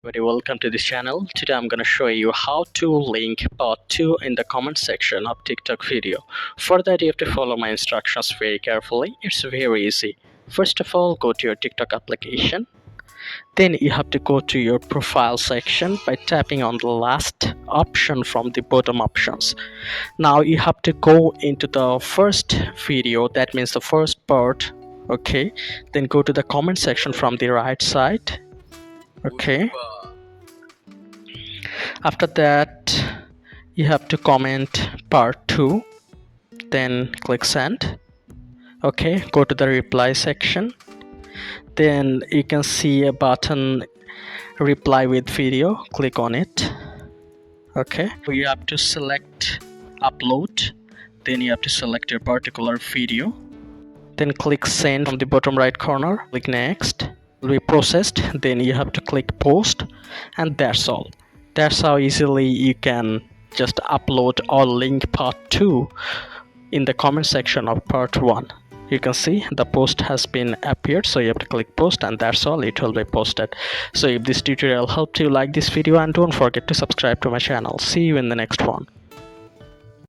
Everybody, welcome to this channel. Today I'm gonna show you how to link part 2 in the comment section of TikTok video. For that you have to follow my instructions very carefully. It's very easy. First of all, go to your TikTok application. Then you have to go to your profile section by tapping on the last option from the bottom options. Now you have to go into the first video, that means the first part. Okay, then go to the comment section from the right side. Okay, after that you have to comment part 2, then click send. Okay, go to the reply section, then you can see a button reply with video, click on it. Okay, you have to select upload, then you have to select your particular video, then click send from the bottom right corner, click next. Will be processed, then you have to click post, and that's all. That's how easily you can just upload or link part 2 in the comment section of part 1. You can see the post has been appeared, so you have to click post, and that's all, it will be posted. So if this tutorial helped you, like this video and don't forget to subscribe to my channel. See you in the next one.